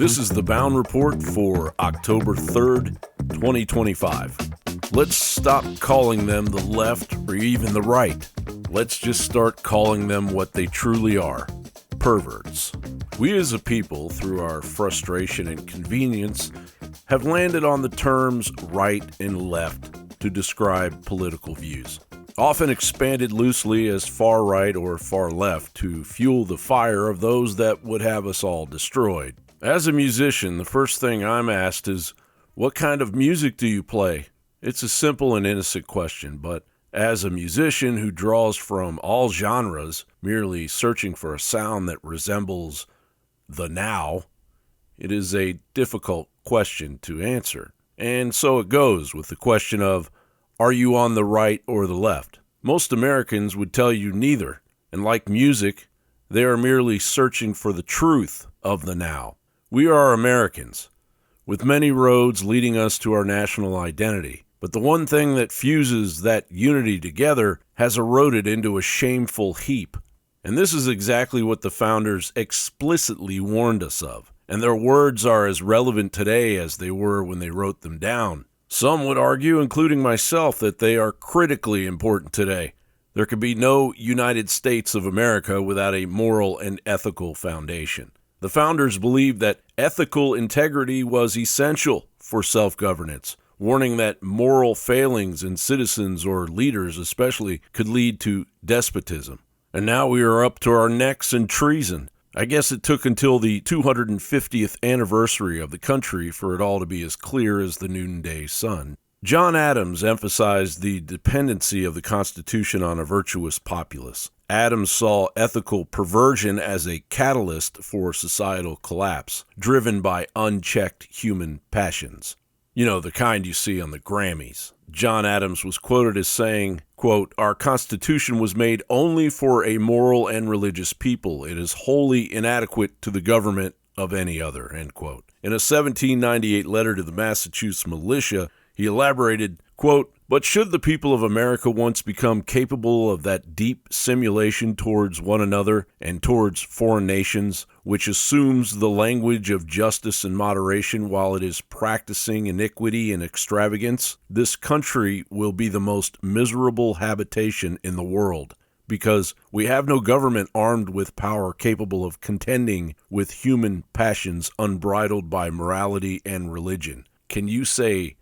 This is the Bound Report for October 3rd, 2025. Let's stop calling them the left or even the right. Let's just start calling them what they truly are: perverts. We as a people, through our frustration and convenience, have landed on the terms right and left to describe political views, often expanded loosely as far right or far left to fuel the fire of those that would have us all destroyed. As a musician, the first thing I'm asked is, what kind of music do you play? It's a simple and innocent question, but as a musician who draws from all genres, merely searching for a sound that resembles the now, it is a difficult question to answer. And so it goes with the question of, are you on the right or the left? Most Americans would tell you neither, and like music, they are merely searching for the truth of the now. We are Americans, with many roads leading us to our national identity. But the one thing that fuses that unity together has eroded into a shameful heap. And this is exactly what the founders explicitly warned us of. And their words are as relevant today as they were when they wrote them down. Some would argue, including myself, that they are critically important today. There could be no United States of America without a moral and ethical foundation. The founders believed that ethical integrity was essential for self-governance, warning that moral failings in citizens or leaders especially could lead to despotism. And now we are up to our necks in treason. I guess it took until the 250th anniversary of the country for it all to be as clear as the noonday sun. John Adams emphasized the dependency of the Constitution on a virtuous populace. Adams saw ethical perversion as a catalyst for societal collapse, driven by unchecked human passions. You know, the kind you see on the Grammys. John Adams was quoted as saying, quote, "Our Constitution was made only for a moral and religious people. It is wholly inadequate to the government of any other," end quote. In a 1798 letter to the Massachusetts militia, he elaborated, quote, "But should the people of America once become capable of that deep simulation towards one another and towards foreign nations, which assumes the language of justice and moderation while it is practicing iniquity and extravagance, this country will be the most miserable habitation in the world, because we have no government armed with power capable of contending with human passions unbridled by morality and religion." Can you say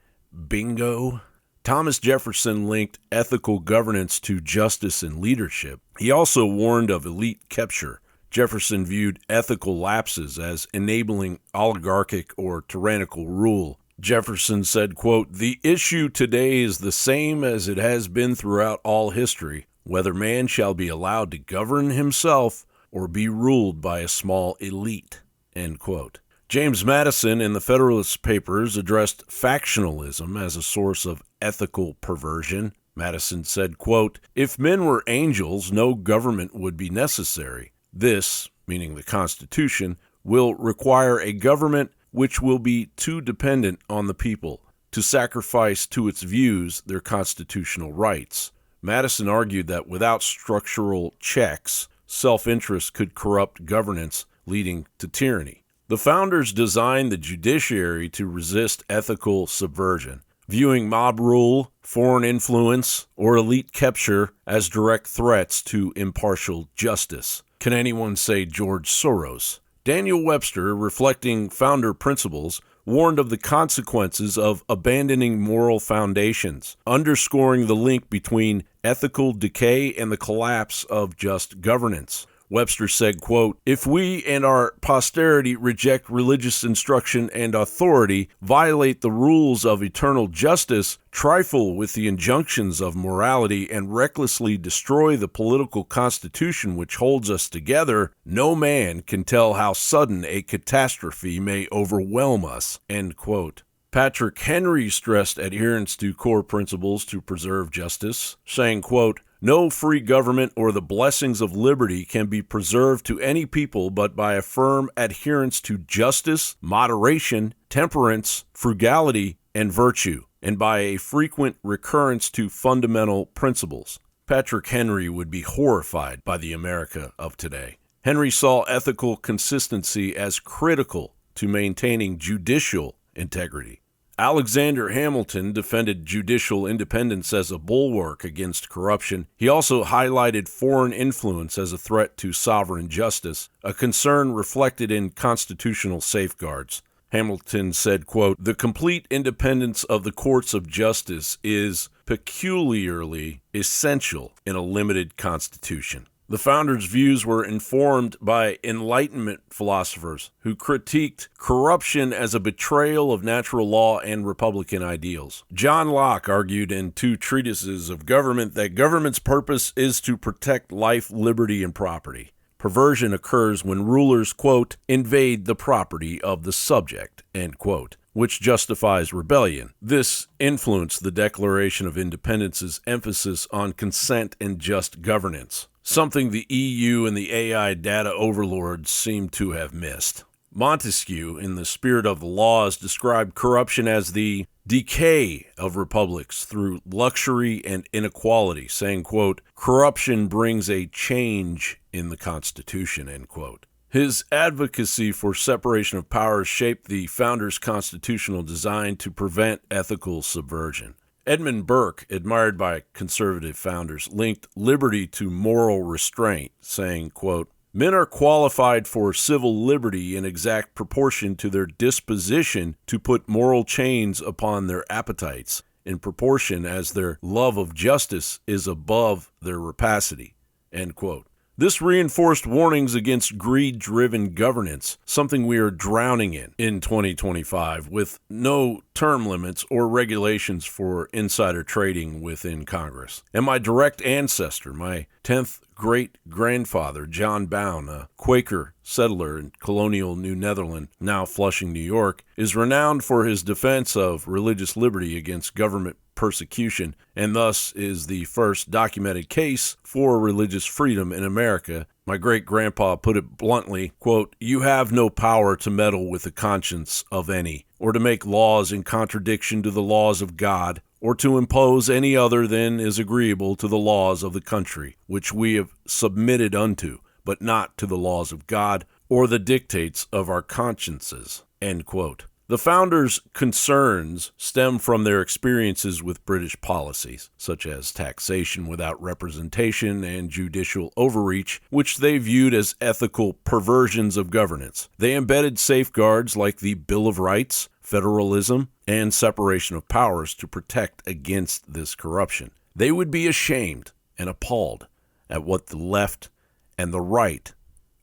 bingo? Thomas Jefferson linked ethical governance to justice and leadership. He also warned of elite capture. Jefferson viewed ethical lapses as enabling oligarchic or tyrannical rule. Jefferson said, quote, "The issue today is the same as it has been throughout all history, whether man shall be allowed to govern himself or be ruled by a small elite," end quote. James Madison in the Federalist Papers addressed factionalism as a source of ethical perversion. Madison said, quote, "If men were angels, no government would be necessary. This," meaning the Constitution, "will require a government which will be too dependent on the people to sacrifice to its views their constitutional rights." Madison argued that without structural checks, self-interest could corrupt governance, leading to tyranny. The founders designed the judiciary to resist ethical subversion, viewing mob rule, foreign influence, or elite capture as direct threats to impartial justice. Can anyone say George Soros? Daniel Webster, reflecting founder principles, warned of the consequences of abandoning moral foundations, underscoring the link between ethical decay and the collapse of just governance. Webster said, quote, "If we and our posterity reject religious instruction and authority, violate the rules of eternal justice, trifle with the injunctions of morality, and recklessly destroy the political constitution which holds us together, no man can tell how sudden a catastrophe may overwhelm us," end quote. Patrick Henry stressed adherence to core principles to preserve justice, saying, quote, "No free government or the blessings of liberty can be preserved to any people but by a firm adherence to justice, moderation, temperance, frugality, and virtue, and by a frequent recurrence to fundamental principles." Patrick Henry would be horrified by the America of today. Henry saw ethical consistency as critical to maintaining judicial integrity. Alexander Hamilton defended judicial independence as a bulwark against corruption. He also highlighted foreign influence as a threat to sovereign justice, a concern reflected in constitutional safeguards. Hamilton said, quote, "The complete independence of the courts of justice is peculiarly essential in a limited constitution." The founders' views were informed by Enlightenment philosophers who critiqued corruption as a betrayal of natural law and Republican ideals. John Locke argued in two treatises of government that government's purpose is to protect life, liberty, and property. Perversion occurs when rulers, quote, "invade the property of the subject," end quote, which justifies rebellion. This influenced the Declaration of Independence's emphasis on consent and just governance, something the EU and the AI data overlords seem to have missed. Montesquieu, in The Spirit of the Laws, described corruption as the decay of republics through luxury and inequality, saying, quote, "Corruption brings a change in the Constitution," end quote. His advocacy for separation of powers shaped the founders' constitutional design to prevent ethical subversion. Edmund Burke, admired by conservative founders, linked liberty to moral restraint, saying, quote, "Men are qualified for civil liberty in exact proportion to their disposition to put moral chains upon their appetites, in proportion as their love of justice is above their rapacity," end quote. This reinforced warnings against greed-driven governance, something we are drowning in 2025, with no term limits or regulations for insider trading within Congress. And my direct ancestor, my 10th great-grandfather, John Bown, a Quaker settler in colonial New Netherland, now Flushing, New York, is renowned for his defense of religious liberty against government persecution, and thus is the first documented case for religious freedom in America. My great-grandpa put it bluntly, quote, "You have no power to meddle with the conscience of any, or to make laws in contradiction to the laws of God, or to impose any other than is agreeable to the laws of the country, which we have submitted unto, but not to the laws of God, or the dictates of our consciences," end quote. The founders' concerns stem from their experiences with British policies, such as taxation without representation and judicial overreach, which they viewed as ethical perversions of governance. They embedded safeguards like the Bill of Rights, federalism, and separation of powers to protect against this corruption. They would be ashamed and appalled at what the left and the right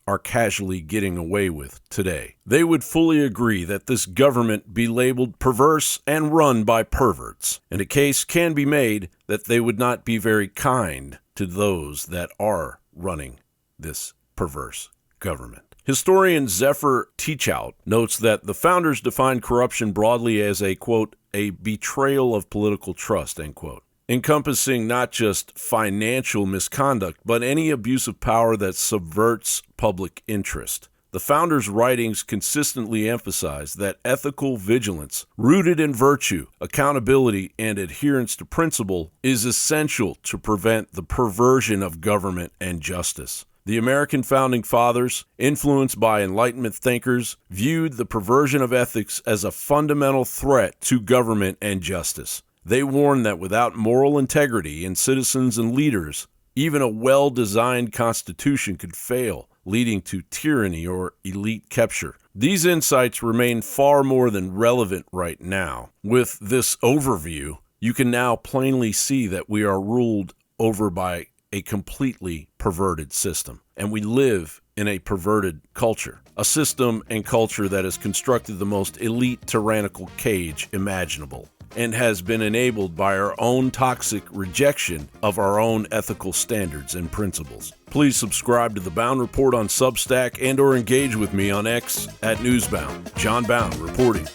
are casually getting away with today. They would fully agree that this government be labeled perverse and run by perverts, and a case can be made that they would not be very kind to those that are running this perverse government. Historian Zephyr Teachout notes that the founders defined corruption broadly as a, quote, "a betrayal of political trust," end quote, encompassing not just financial misconduct, but any abuse of power that subverts public interest. The founders' writings consistently emphasize that ethical vigilance, rooted in virtue, accountability, and adherence to principle, is essential to prevent the perversion of government and justice. The American founding fathers, influenced by Enlightenment thinkers, viewed the perversion of ethics as a fundamental threat to government and justice. They warned that without moral integrity in citizens and leaders, even a well-designed constitution could fail, leading to tyranny or elite capture. These insights remain far more than relevant right now. With this overview, you can now plainly see that we are ruled over by a completely perverted system, and we live in a perverted culture, a system and culture that has constructed the most elite tyrannical cage imaginable, and has been enabled by our own toxic rejection of our own ethical standards and principles. Please subscribe to the Bound Report on Substack and or engage with me on X at Newsbound. John Bound reporting.